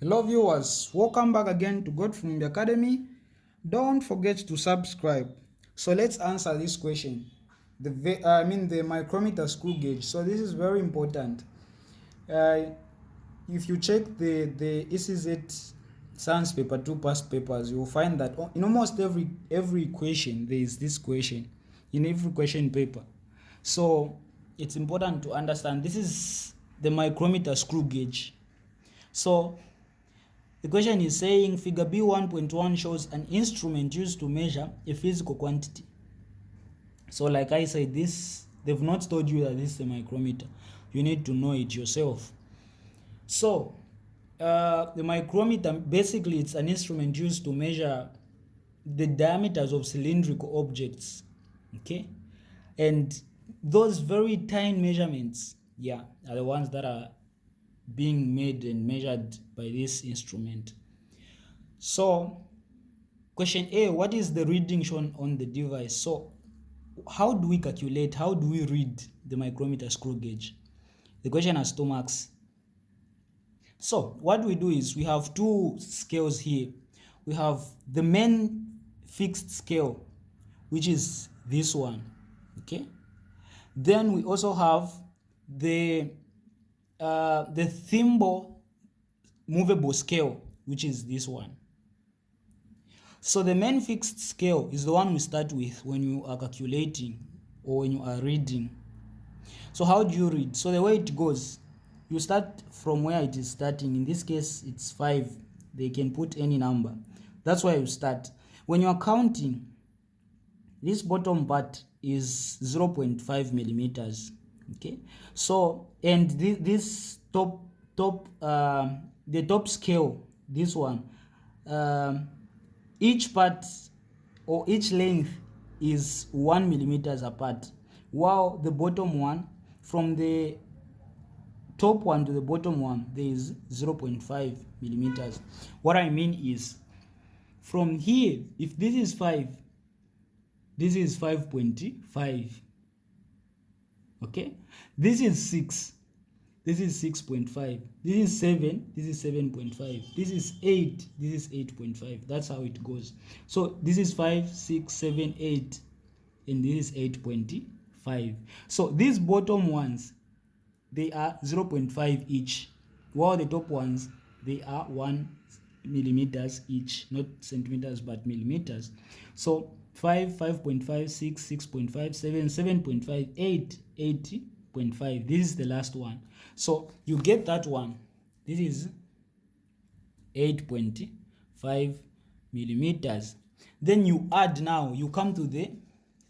Hello viewers, welcome back again to God from the Academy. Don't forget to subscribe. So let's answer this question. The micrometer screw gauge. So this is very important. If you check the ECZ Science paper 2 past papers, you will find that in almost every question there is this question in every question paper. So it's important to understand this is the micrometer screw gauge. So the question is saying figure B 1.1 shows an instrument used to measure a physical quantity. So like I said, they've not told you that this is a micrometer. You need to know it yourself. So the micrometer, basically it's an instrument used to measure the diameters of cylindrical objects. Okay? And those very tiny measurements, are the ones that are being made and measured by this instrument. So question A, what is the reading shown on the device? So how do we calculate, how do we read the micrometer screw gauge? The question has 2 marks. So what we do is we have 2 scales here. We have the main fixed scale, which is this one. Okay. Then we also have the thimble movable scale, which is this one. So the main fixed scale is the one we start with when you are calculating or when you are reading. So how do you read? So the way it goes, you start from where it is starting. In this case, it's 5. They can put any number. That's why you start. When you are counting, this bottom part is 0.5 millimeters. Okay. So, and this the top scale, this one, each part or each length is 1 millimeters apart, while the bottom one, from the top one to the bottom one, there is 0.5 millimeters. What I mean is, from here, if this is 5, this is 5.5. Okay, this is 6, this is 6.5, this is 7, this is 7.5, this is 8, this is 8.5. That's how it goes. So this is 5, 6, 7, 8, and this is 8.5. So these bottom ones, they are 0.5 each, while the top ones, they are 1 millimeters each, not centimeters but millimeters. So 5, 5.5, 6, 6.5, 7, 7.5, 8, 8.5. This is the last one. So you get that one. This is 8.5 millimeters. Then you add, now you come to the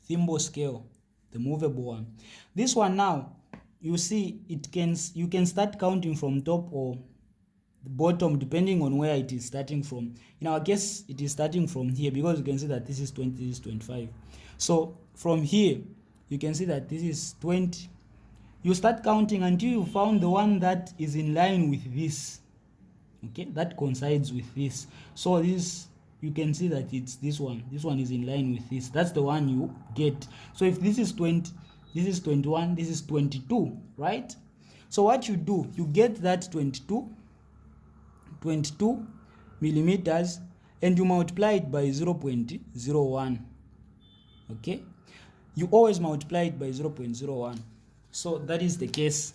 thimble scale, the movable one. This one now, you see, you can start counting from top or the bottom depending on where it is starting from. In our case, it is starting from here because you can see that this is 20, this is 25. So from here, you can see that this is 20. You start counting until you found the one that is in line with this. Okay, that coincides with this. So this, you can see that it's this one. This one is in line with this. That's the one you get. So if this is 20, this is 21, this is 22, right? So what you do, you get that 22 millimeters and you multiply it by 0.01. Okay, you always multiply it by 0.01. So that is the case.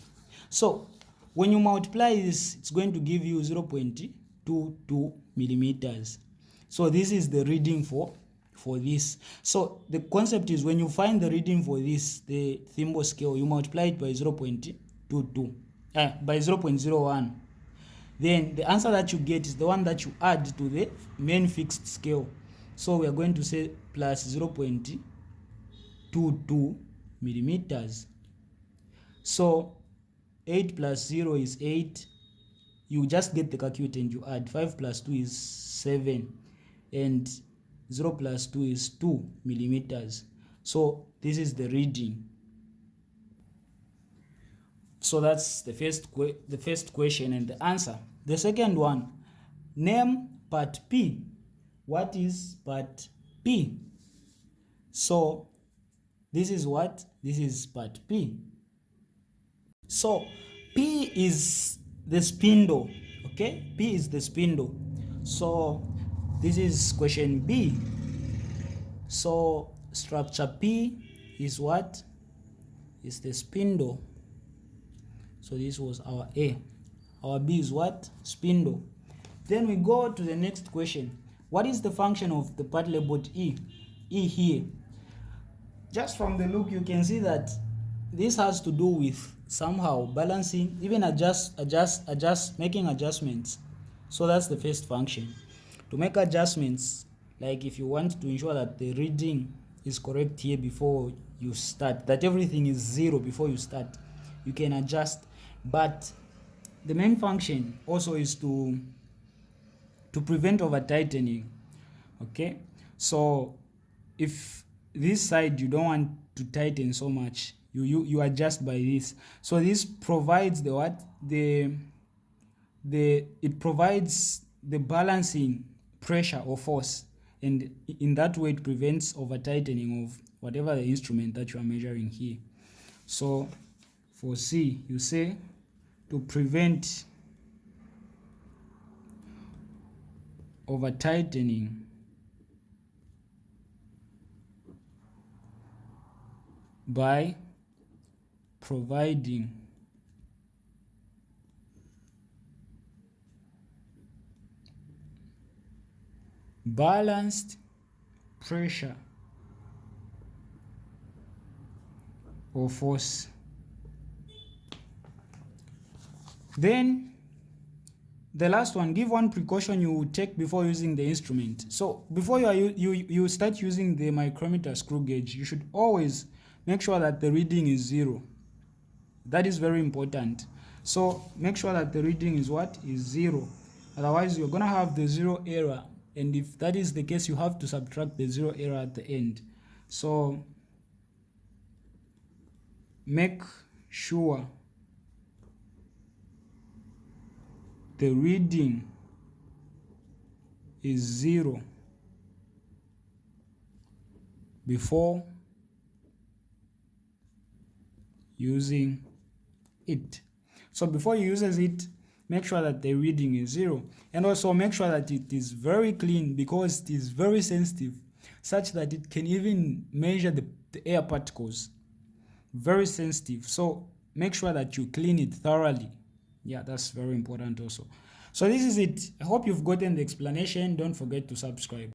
So when you multiply this, it's going to give you 0.22 millimeters. So this is the reading for this. So the concept is, when you find the reading for this, the thimble scale, you multiply it by 0.22, by 0.01. Then the answer that you get is the one that you add to the main fixed scale. So we are going to say plus 0.22 millimeters. So 8 plus 0 is 8. You just get the calculator and you add. 5 plus 2 is 7. And 0 plus 2 is 2 millimeters. So this is the reading. So that's the first question and the answer. The second one, name part P. What is part P? So this is what? This is part P. So P is the spindle. Okay, P is the spindle. So this is question B. So structure P is what? Is the spindle. So this was our A. Our B is what? Spindle. Then we go to the next question. What is the function of the part labeled E? E here. Just from the look, you can see that this has to do with somehow balancing, even making adjustments. So that's the first function. To make adjustments, like if you want to ensure that the reading is correct here before you start, that everything is 0 before you start, you can adjust. But the main function also is to prevent over tightening. Okay, so if this side you don't want to tighten so much, you adjust by this. So this provides the what? It provides the balancing pressure or force, and in that way it prevents over tightening of whatever the instrument that you are measuring here. So for C, you say to prevent over tightening by providing balanced pressure or force. Then the last one, give one precaution you will take before using the instrument. So before you start using the micrometer screw gauge, you should always make sure that the reading is 0. That is very important. So make sure that the reading is what? Is 0. Otherwise you're gonna have the 0 error, and if that is the case, you have to subtract the 0 error at the end. So make sure the reading is 0 before using it. So before you use it, make sure that the reading is 0, and also make sure that it is very clean, because it is very sensitive, such that it can even measure the air particles. Very sensitive. So make sure that you clean it thoroughly. Yeah, that's very important also. So this is it. I hope you've gotten the explanation. Don't forget to subscribe.